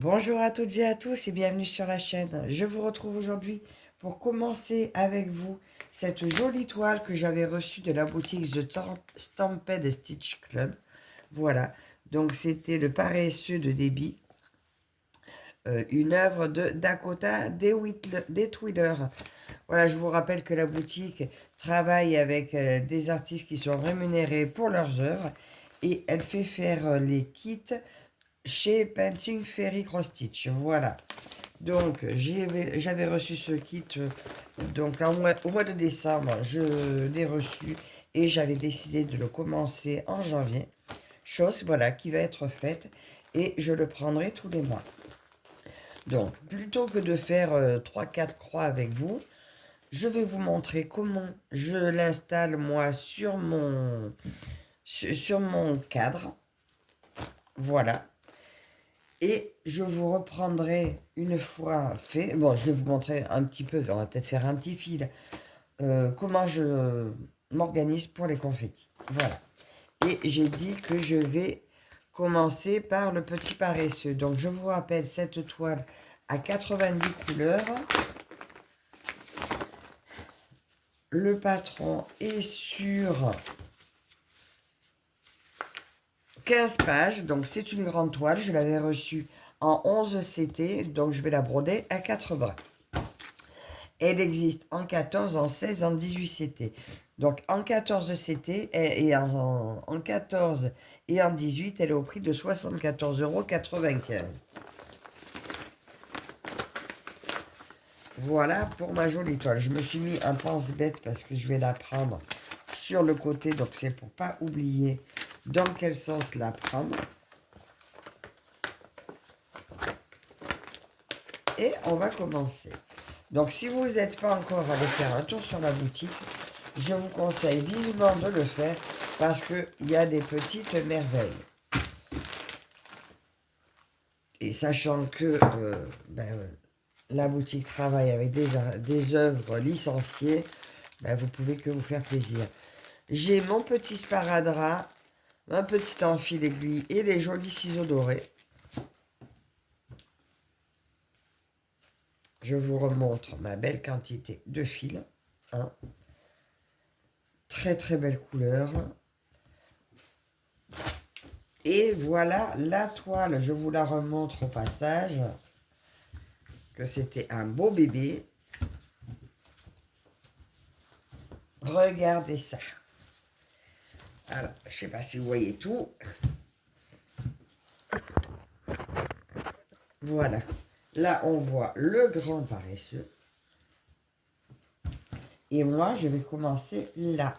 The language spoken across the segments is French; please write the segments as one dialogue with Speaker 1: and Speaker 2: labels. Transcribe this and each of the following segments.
Speaker 1: Bonjour à toutes et à tous et bienvenue sur la chaîne. Je vous retrouve aujourd'hui pour commencer avec vous cette jolie toile que j'avais reçue de la boutique Stamped Stitch Club. Voilà, donc c'était le paresseux de Debbie, une œuvre de Dakota Detwiller. Voilà, je vous rappelle que la boutique travaille avec des artistes qui sont rémunérés pour leurs œuvres et elle fait faire les kits chez Painting Fairy Cross Stitch. Voilà. Donc, j'avais reçu ce kit donc au mois de décembre, je l'ai reçu et j'avais décidé de le commencer en janvier. Chose, voilà, qui va être faite et je le prendrai tous les mois. Donc, plutôt que de faire 3-4 croix avec vous, je vais vous montrer comment je l'installe moi sur mon cadre. Voilà. Et je vous reprendrai une fois fait. Bon, je vais vous montrer un petit peu, on va peut-être faire un petit fil, comment je m'organise pour les confettis. Voilà. Et j'ai dit que je vais commencer par le petit paresseux. Donc, je vous rappelle cette toile à 90 couleurs. Le patron est sur 15 pages. Donc, c'est une grande toile. Je l'avais reçue en 11 CT. Donc, je vais la broder à 4 brins. Elle existe en 14, en 16, en 18 CT. Donc en 14 CT et en 14 et en 18, elle est au prix de 74,95 €. Voilà pour ma jolie toile. Je me suis mis un pense-bête parce que je vais la prendre sur le côté. Donc c'est pour pas oublier dans quel sens la prendre. Et on va commencer. Donc si vous n'êtes pas encore allé faire un tour sur la boutique, je vous conseille vivement de le faire parce qu'il y a des petites merveilles. Et sachant que la boutique travaille avec des œuvres licenciées, vous pouvez que vous faire plaisir. J'ai mon petit sparadrap, un petit enfil aiguille et les jolis ciseaux dorés. Je vous remontre ma belle quantité de fils. Hein. Très très belle couleur. Et voilà la toile. Je vous la remontre au passage. Que c'était un beau bébé. Regardez ça. Alors, je ne sais pas si vous voyez tout. Voilà. Là, on voit le grand paresseux. Et moi, je vais commencer là.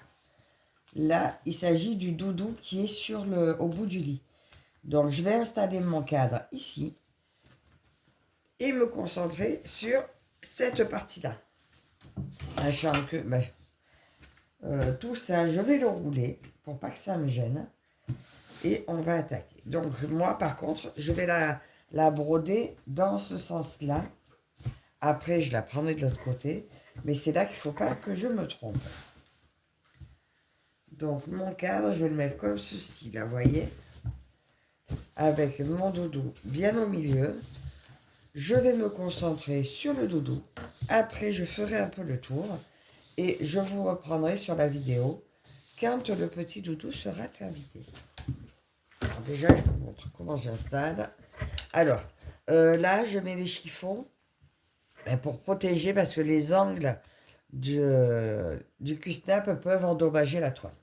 Speaker 1: Là, il s'agit du doudou qui est au bout du lit. Donc, je vais installer mon cadre ici et me concentrer sur cette partie-là. Sachant que tout ça, je vais le rouler pour pas que ça me gêne. Et on va attaquer. Donc, moi, par contre, je vais la broder dans ce sens-là. Après, je la prendrai de l'autre côté. Mais c'est là qu'il ne faut pas que je me trompe. Donc, mon cadre, je vais le mettre comme ceci, là, vous voyez. Avec mon doudou bien au milieu. Je vais me concentrer sur le doudou. Après, je ferai un peu le tour. Et je vous reprendrai sur la vidéo quand le petit doudou sera terminé. Alors déjà, je vous montre comment j'installe. Alors, là, je mets des chiffons pour protéger parce que les angles du Q-snap peuvent endommager la toile.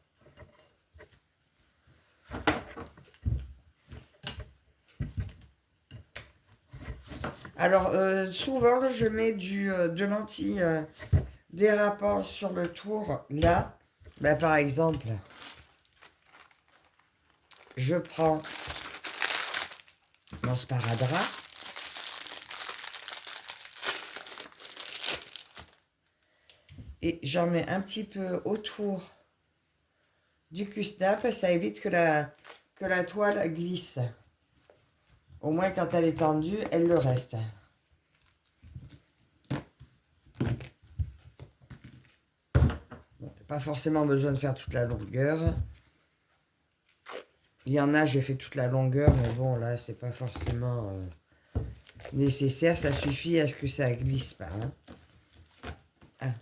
Speaker 1: Alors, souvent, je mets de l'anti dérapant sur le tour. Là, par exemple, je prends mon sparadrap. Et j'en mets un petit peu autour du Q-snap. Ça évite que la toile glisse. Au moins, quand elle est tendue, elle le reste. Bon, pas forcément besoin de faire toute la longueur. Il y en a, j'ai fait toute la longueur, mais bon, là, c'est pas forcément nécessaire. Ça suffit à ce que ça glisse pas. Hein. Ah.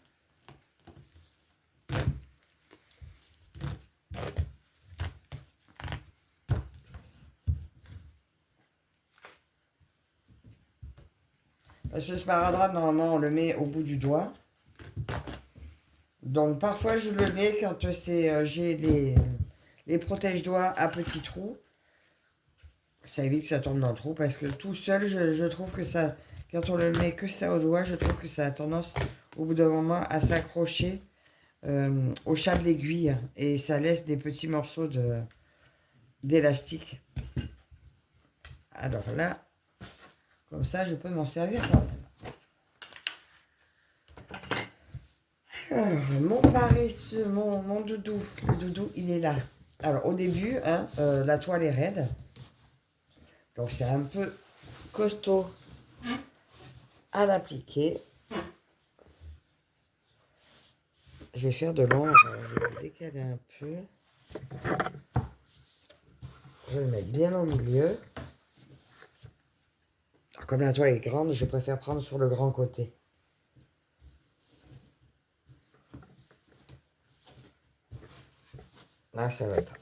Speaker 1: Parce que ce sparadrap, normalement, on le met au bout du doigt. Donc, parfois, je le mets quand j'ai les protège-doigts à petits trous. Ça évite que ça tombe dans le trou. Parce que tout seul, je trouve que ça... Quand on le met que ça au doigt, je trouve que ça a tendance, au bout d'un moment, à s'accrocher au chat de l'aiguille. Et ça laisse des petits morceaux d'élastique. Alors là, comme ça, je peux m'en servir quand même. Alors, mon paresseux, mon doudou, le doudou, il est là. Alors, au début, hein, la toile est raide. Donc, c'est un peu costaud à l'appliquer. Je vais faire de l'ombre. Je vais le décaler un peu. Je vais le mettre bien au milieu. Alors, comme la toile est grande, je préfère prendre sur le grand côté. Là, ça va être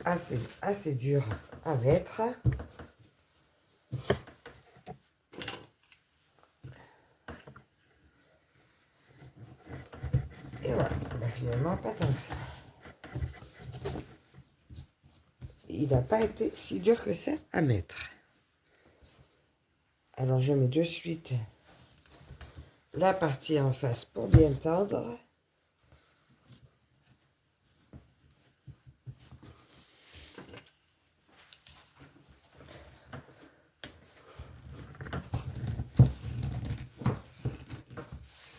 Speaker 1: assez dur à mettre. Et voilà, ben, finalement, pas tant que ça. Il n'a pas été si dur que ça à mettre. Alors, je mets de suite la partie en face pour bien tendre.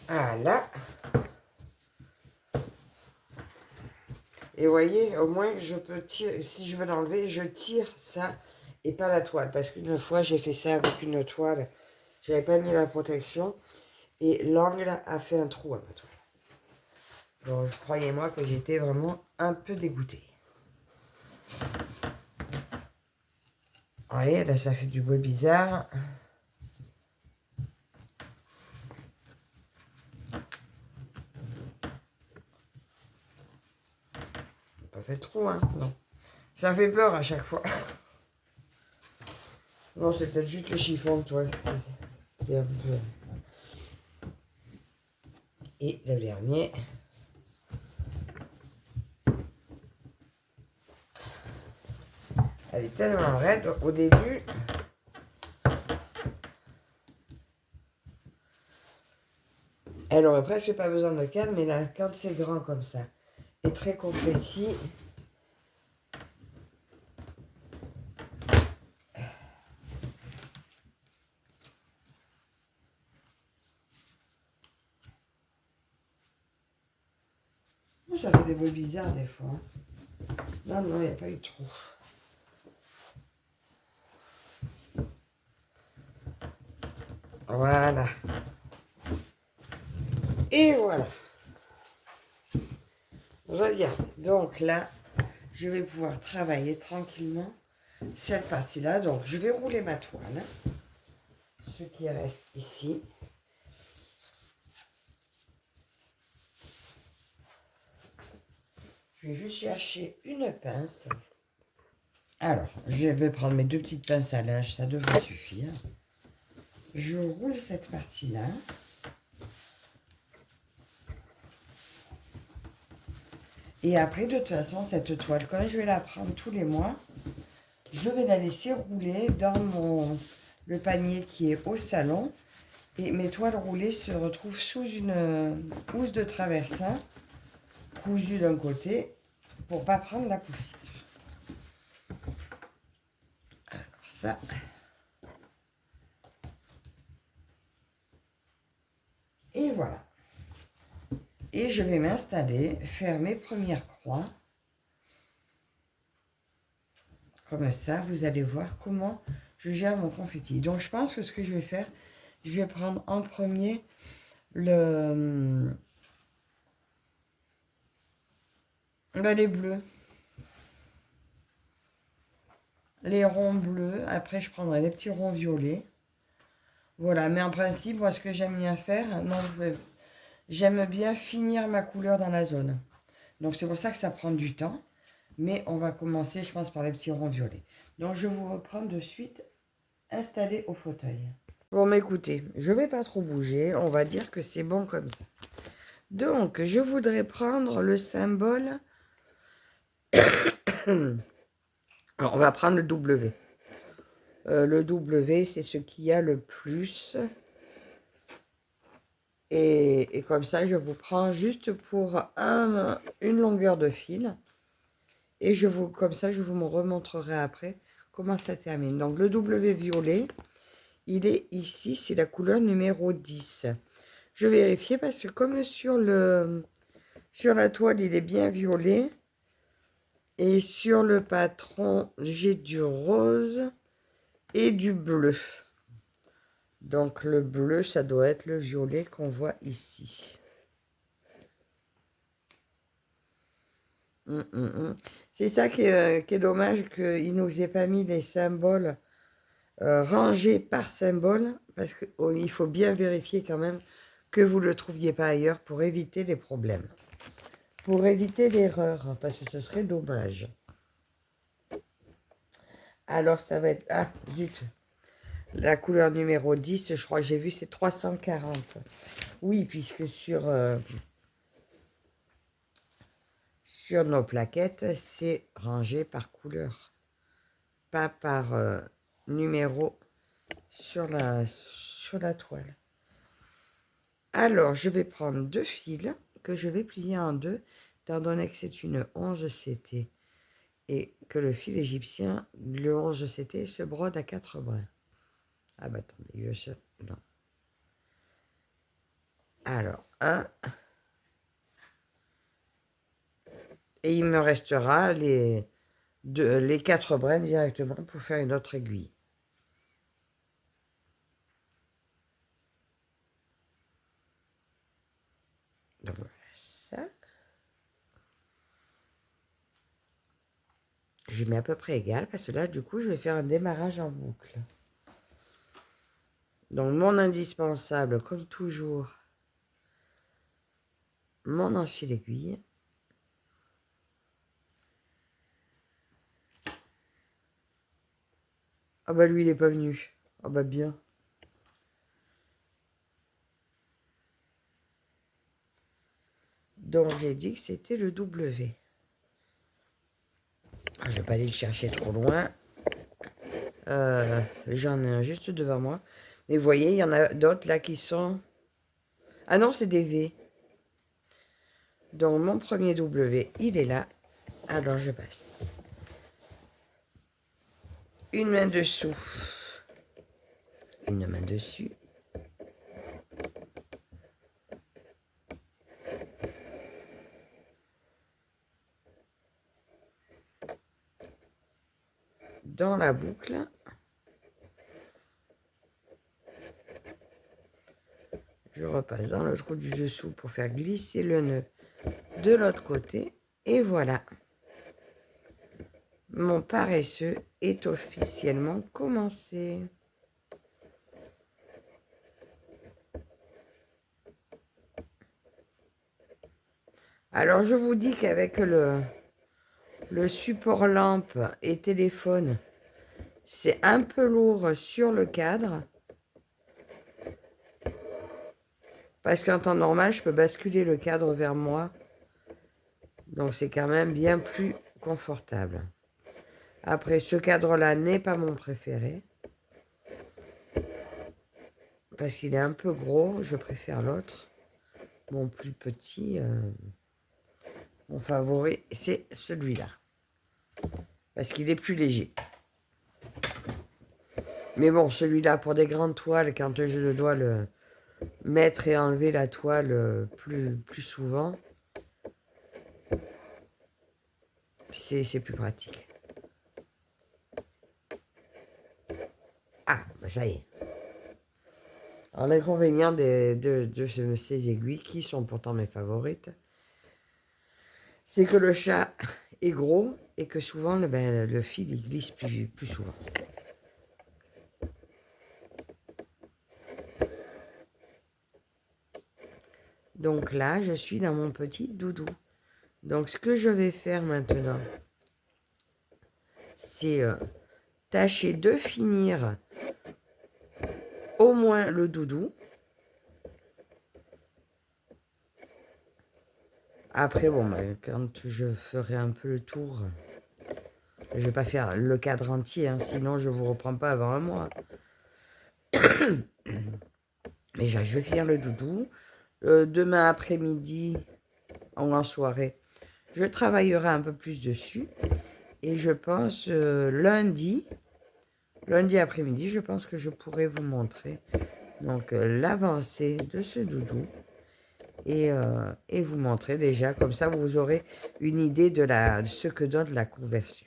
Speaker 1: Voilà. Et vous voyez, au moins, je peux tirer. Si je veux l'enlever, je tire ça et pas la toile. Parce qu'une fois, j'ai fait ça avec une toile. J'avais pas mis la protection. Et l'angle a fait un trou à ma toile. Donc, croyez-moi que j'étais vraiment un peu dégoûtée. Vous voyez, là, ça fait du bruit bizarre. Pas fait trop, hein, non. Ça fait peur à chaque fois. Non, c'est peut-être juste le chiffon, toi. C'est un peu... Et le dernier. Elle est tellement raide au début. Elle aurait presque pas besoin de canne, mais là, quand c'est grand comme ça et très comprécis, ça fait des bruits bizarres des fois. Non, non, il n'y a pas eu trop. Voilà. Et voilà. Regarde. Donc là, je vais pouvoir travailler tranquillement cette partie-là. Donc, je vais rouler ma toile. Ce qui reste ici. Je vais juste chercher une pince. Alors, je vais prendre mes deux petites pinces à linge. Ça devrait suffire. Je roule cette partie-là. Et après, de toute façon, cette toile, quand je vais la prendre tous les mois, je vais la laisser rouler dans le panier qui est au salon. Et mes toiles roulées se retrouvent sous une housse de traversin, cousue d'un côté, pour ne pas prendre la poussière. Alors ça... Et voilà. Et je vais m'installer, faire mes premières croix. Comme ça, vous allez voir comment je gère mon confetti. Donc, je pense que ce que je vais faire, je vais prendre en premier les bleus. Les ronds bleus. Après, je prendrai les petits ronds violets. Voilà, mais en principe, moi, ce que j'aime bien faire, non, j'aime bien finir ma couleur dans la zone. Donc, c'est pour ça que ça prend du temps. Mais on va commencer, je pense, par les petits ronds violets. Donc, je vous reprends de suite installé au fauteuil. Bon, mais écoutez, je ne vais pas trop bouger. On va dire que c'est bon comme ça. Donc, je voudrais prendre le symbole. Alors, on va prendre le W. Le W, c'est ce qui a le plus. Et comme ça, je vous prends juste pour une longueur de fil. Et comme ça, je vous remontrerai après comment ça termine. Donc, le W violet, il est ici, c'est la couleur numéro 10. Je vais vérifier parce que comme sur la toile, il est bien violet. Et sur le patron, j'ai du rose et du bleu. Donc, le bleu, ça doit être le violet qu'on voit ici. C'est ça qui est dommage qu'il ne nous ait pas mis les symboles rangés par symbole, parce qu'il faut bien vérifier quand même que vous ne le trouviez pas ailleurs pour éviter les problèmes. Pour éviter l'erreur, parce que ce serait dommage. Alors ça va être... Ah, zut. La couleur numéro 10, je crois que j'ai vu, c'est 340. Oui, puisque sur nos plaquettes, c'est rangé par couleur. Pas par numéro sur la toile. Alors, je vais prendre 2 fils que je vais plier en deux, étant donné que c'est une 11 CT et que le fil égyptien, le 11 CT, se brode à 4 brins. Ah bah attendez, non. Alors, un. Et il me restera les 4 brins directement pour faire une autre aiguille. Donc voilà ça. Je mets à peu près égal parce que là, du coup, je vais faire un démarrage en boucle. Donc, mon indispensable, comme toujours, mon enfil aiguille. Ah bah lui, il n'est pas venu. Ah bah bien. Donc, j'ai dit que c'était le W. Je ne vais pas aller le chercher trop loin. J'en ai un juste devant moi. Mais vous voyez, il y en a d'autres là qui sont... Ah non, c'est des V. Donc, mon premier W, il est là. Alors, je passe. Une main dessous. Une main dessus. Dans la boucle. Je repasse dans le trou du dessous pour faire glisser le nœud de l'autre côté. Et voilà. Mon paresseux est officiellement commencé. Alors, je vous dis qu'avec le support lampe et téléphone, c'est un peu lourd sur le cadre. Parce qu'en temps normal, je peux basculer le cadre vers moi. Donc, c'est quand même bien plus confortable. Après, ce cadre-là n'est pas mon préféré. Parce qu'il est un peu gros. Je préfère l'autre. Mon plus petit, mon favori, c'est celui-là. Parce qu'il est plus léger. Mais bon, celui-là, pour des grandes toiles, quand je dois le mettre et enlever la toile plus souvent, c'est plus pratique. Ah, bah ça y est. Alors, l'inconvénient de ces aiguilles, qui sont pourtant mes favorites, c'est que le chat est gros et que souvent, le fil, il glisse plus souvent. Donc là, je suis dans mon petit doudou. Donc ce que je vais faire maintenant, c'est tâcher de finir au moins le doudou. Après, bon, quand je ferai un peu le tour, je ne vais pas faire le cadre entier, hein, sinon je ne vous reprends pas avant un mois. Mais je vais finir le doudou. Demain après-midi, en soirée, je travaillerai un peu plus dessus. Et je pense lundi après-midi, je pense que je pourrai vous montrer donc l'avancée de ce doudou. Et vous montrer déjà, comme ça vous aurez une idée de ce que donne la conversion.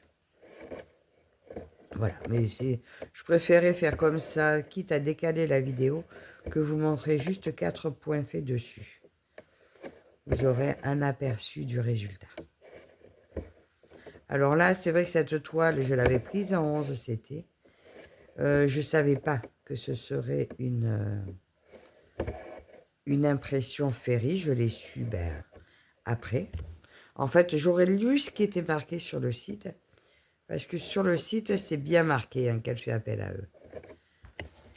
Speaker 1: Voilà, mais je préférais faire comme ça, quitte à décaler la vidéo, que vous montrer juste 4 points faits dessus. Vous aurez un aperçu du résultat. Alors là, c'est vrai que cette toile, je l'avais prise en 11 CT. Je ne savais pas que ce serait une impression Ferry, je l'ai su après. En fait, j'aurais lu ce qui était marqué sur le site, parce que sur le site, c'est bien marqué hein, qu'elle fait appel à eux.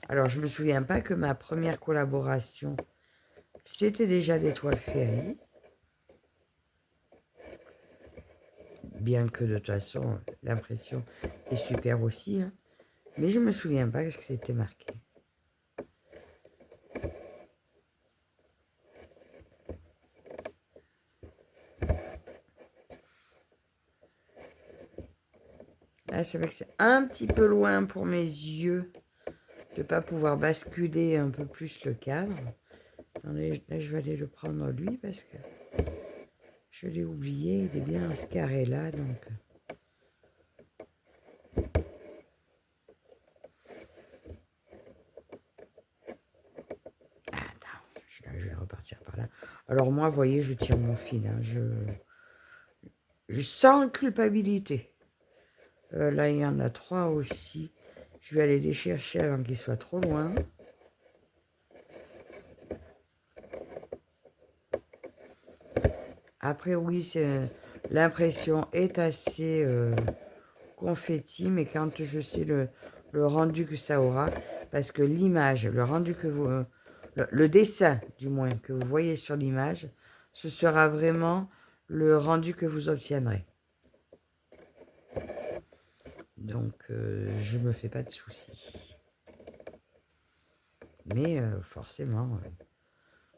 Speaker 1: Alors, je ne me souviens pas que ma première collaboration, c'était déjà des toiles Ferry. Bien que de toute façon, l'impression est super aussi. Hein. Mais je ne me souviens pas que c'était marqué. Là, c'est vrai que c'est un petit peu loin pour mes yeux de ne pas pouvoir basculer un peu plus le cadre. Attendez, là, je vais aller le prendre lui parce que je l'ai oublié. Il est bien à ce carré-là, donc... Attends, je vais repartir par là. Alors moi, vous voyez, je tire mon fil. Hein, je sens culpabilité. Là, il y en a 3 aussi. Je vais aller les chercher avant qu'ils soient trop loin. Après, oui, l'impression est assez confetti, mais quand je sais le rendu que ça aura, parce que l'image, le rendu que vous... le dessin, du moins, que vous voyez sur l'image, ce sera vraiment le rendu que vous obtiendrez. Donc, je ne me fais pas de soucis. Mais forcément,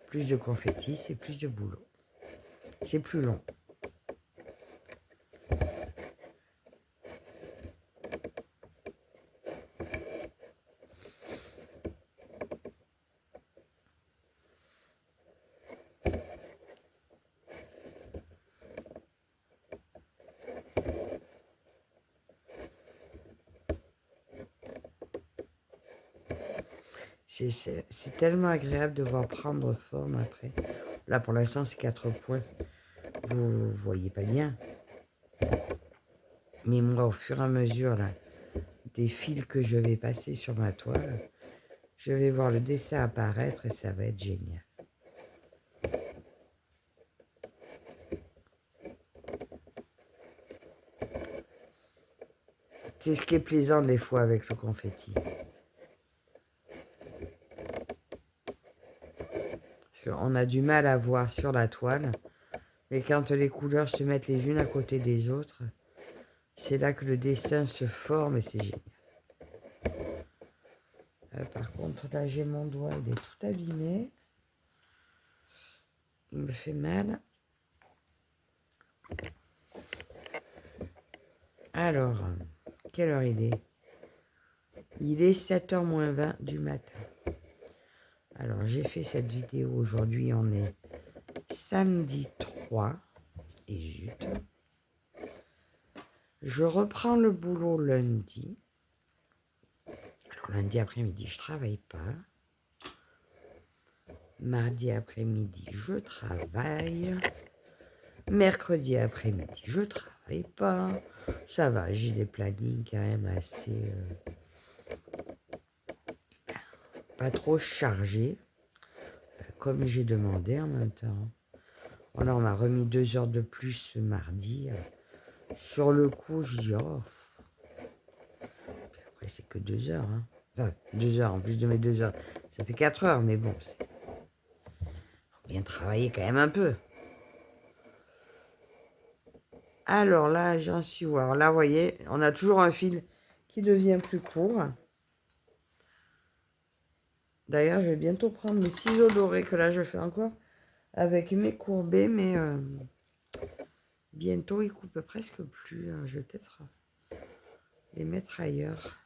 Speaker 1: plus de confetti, c'est plus de boulot. C'est plus long. C'est tellement agréable de voir prendre forme après. Là, pour l'instant, c'est 4 points. Vous voyez pas bien. Mais moi, au fur et à mesure là, des fils que je vais passer sur ma toile, je vais voir le dessin apparaître et ça va être génial. C'est ce qui est plaisant des fois avec le confetti. Parce qu'on a du mal à voir sur la toile. Mais quand les couleurs se mettent les unes à côté des autres, c'est là que le dessin se forme et c'est génial. Par contre, là, j'ai mon doigt, il est tout abîmé. Il me fait mal. Alors, quelle heure il est? Il est 7h moins 20 du matin. Alors, j'ai fait cette vidéo aujourd'hui, on est samedi 3. Et zut. Je reprends le boulot lundi. Alors, lundi après-midi, je travaille pas. Mardi après-midi, je travaille. Mercredi après-midi, je travaille pas. Ça va, j'ai des plannings quand même assez... pas trop chargés. comme j'ai demandé en même temps. Voilà, on m'a remis 2 heures de plus ce mardi. Sur le coup, je dis, oh. Puis après, c'est que 2 heures. Hein. Enfin, 2 heures, en plus de mes 2 heures. Ça fait 4 heures, mais bon, c'est... Faut bien travailler quand même un peu. Alors là, j'en suis où? Alors là, vous voyez, on a toujours un fil qui devient plus court. D'ailleurs, je vais bientôt prendre mes ciseaux dorés, que là, je fais encore avec mes courbés, mais bientôt, ils coupent presque plus. Hein. Je vais peut-être les mettre ailleurs.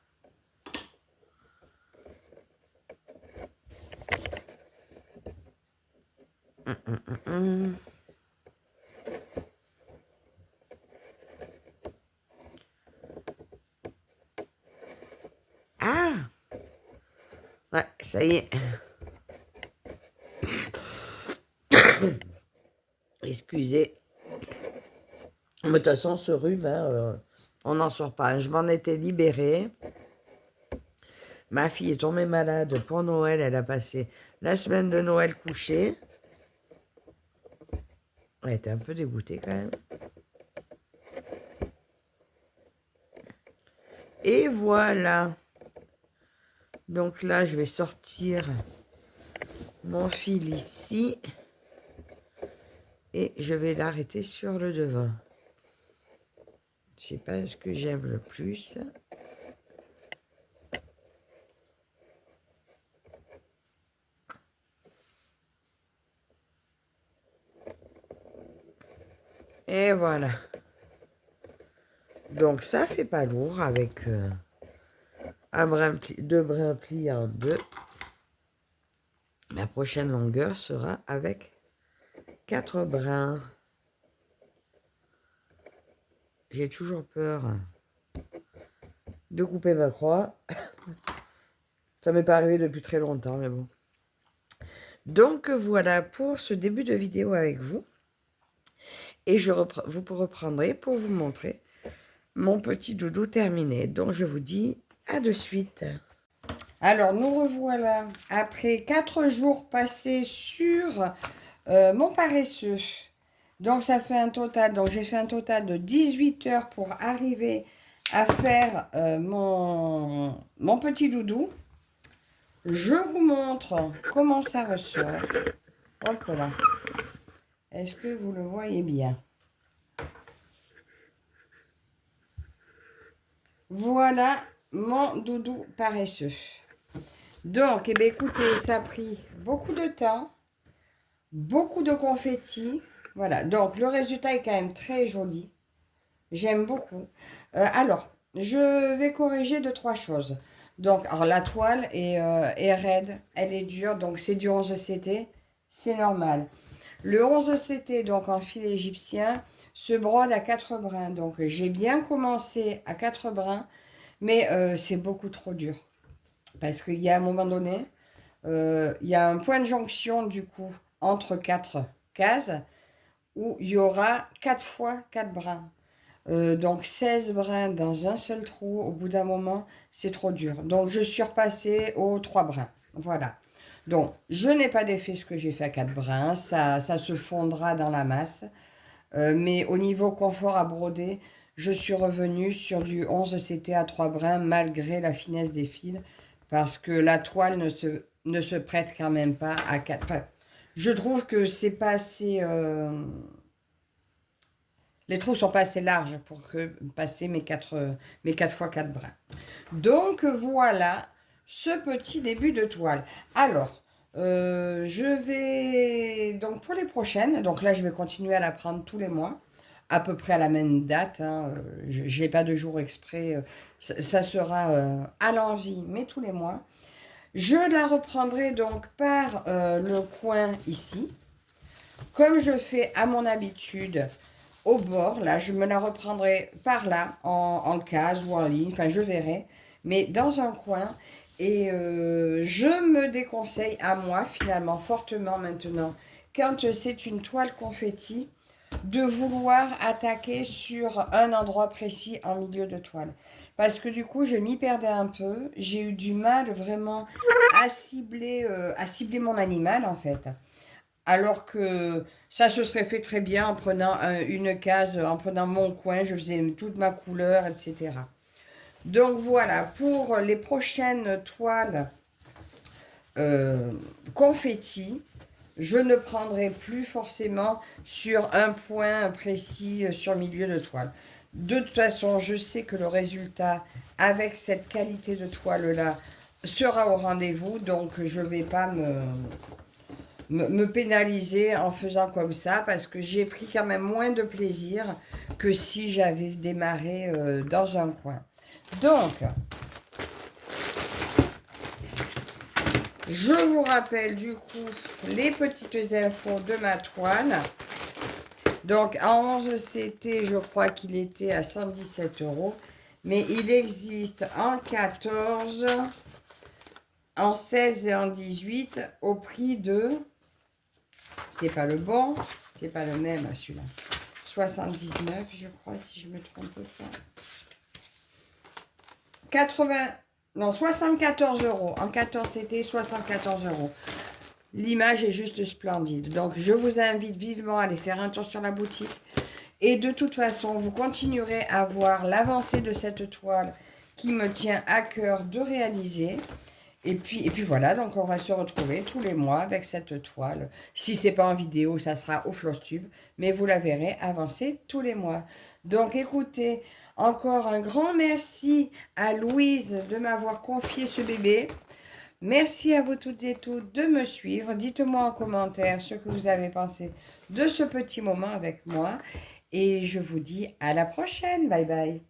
Speaker 1: Ah! Ouais, ça y est. Excusez. Mais de toute façon, ce rhume, hein, on n'en sort pas. Je m'en étais libérée. Ma fille est tombée malade pour Noël. Elle a passé la semaine de Noël couchée. Elle était un peu dégoûtée quand même. Et voilà. Donc là, je vais sortir mon fil ici. Et je vais l'arrêter sur le devant. Je sais pas ce que j'aime le plus. Et voilà. Donc ça fait pas lourd avec deux brins pliés en deux. Ma prochaine longueur sera avec 4 brins. J'ai toujours peur de couper ma croix. Ça m'est pas arrivé depuis très longtemps, mais bon. Donc voilà pour ce début de vidéo avec vous. Et vous reprendrez pour vous montrer mon petit doudou terminé. Donc je vous dis à de suite. Alors nous revoilà après 4 jours passés sur mon paresseux. Donc ça fait un total, donc j'ai fait un total de 18 heures pour arriver à faire mon petit doudou. Je vous montre comment ça ressort. Hop là. Est-ce que vous le voyez bien? Voilà mon doudou paresseux. Donc, eh bien, écoutez, ça a pris beaucoup de temps, beaucoup de confettis. Voilà, donc le résultat est quand même très joli. J'aime beaucoup. Alors, je vais corriger 2-3 choses. Donc, alors, la toile est raide, elle est dure, donc c'est du 11 CT, c'est normal. Le 11 CT, donc en fil égyptien, se brode à 4 brins. Donc, j'ai bien commencé à 4 brins, mais c'est beaucoup trop dur. Parce qu'il y a un moment donné, il y a un point de jonction, du coup, entre 4 cases, où il y aura 4 fois 4 brins. Donc 16 brins dans un seul trou, au bout d'un moment, c'est trop dur. Donc je suis repassée aux 3 brins. Voilà. Donc je n'ai pas défait ce que j'ai fait à 4 brins, ça se fondra dans la masse. Mais au niveau confort à broder, je suis revenue sur du 11 CT à 3 brins malgré la finesse des fils, parce que la toile ne se prête quand même pas à 4. Enfin, je trouve que c'est pas assez... les trous sont pas assez larges pour passer mes 4 fois 4 brins. Donc voilà ce petit début de toile. Alors, je vais... Donc pour les prochaines, donc là je vais continuer à la prendre tous les mois, à peu près à la même date. Hein, je n'ai pas de jour exprès. Ça sera à l'envie, mais tous les mois. Je la reprendrai donc par le coin ici. Comme je fais à mon habitude au bord, là, je me la reprendrai par là, en case ou en ligne, enfin je verrai, mais dans un coin. Et je me déconseille à moi, finalement, fortement maintenant, quand c'est une toile confetti, de vouloir attaquer sur un endroit précis en milieu de toile. parce que du coup, je m'y perdais un peu. J'ai eu du mal vraiment à cibler mon animal, en fait. Alors que ça se serait fait très bien en prenant une case, en prenant mon coin, je faisais toute ma couleur, etc. Donc voilà, pour les prochaines toiles euh, confetti, je ne prendrai plus forcément sur un point précis sur le milieu de toile. De toute façon, je sais que le résultat avec cette qualité de toile-là sera au rendez-vous, donc je ne vais pas me pénaliser en faisant comme ça parce que j'ai pris quand même moins de plaisir que si j'avais démarré dans un coin. Donc, je vous rappelle du coup les petites infos de ma toile. Donc en 11 CT, je crois qu'il était à 117 €. Mais il existe en 14, en 16 et en 18 au prix de... C'est pas le bon, c'est pas le même celui-là. 79, je crois, si je me trompe pas. 80, non, 74 €. En 14 CT, 74 €. L'image est juste splendide. Donc, je vous invite vivement à aller faire un tour sur la boutique. Et de toute façon, vous continuerez à voir l'avancée de cette toile qui me tient à cœur de réaliser. Et puis voilà, donc on va se retrouver tous les mois avec cette toile. Si ce n'est pas en vidéo, ça sera au Flosstube, mais vous la verrez avancer tous les mois. Donc écoutez, encore un grand merci à Louise de m'avoir confié ce bébé. Merci à vous toutes et tous de me suivre. Dites-moi en commentaire ce que vous avez pensé de ce petit moment avec moi. Et je vous dis à la prochaine. Bye bye.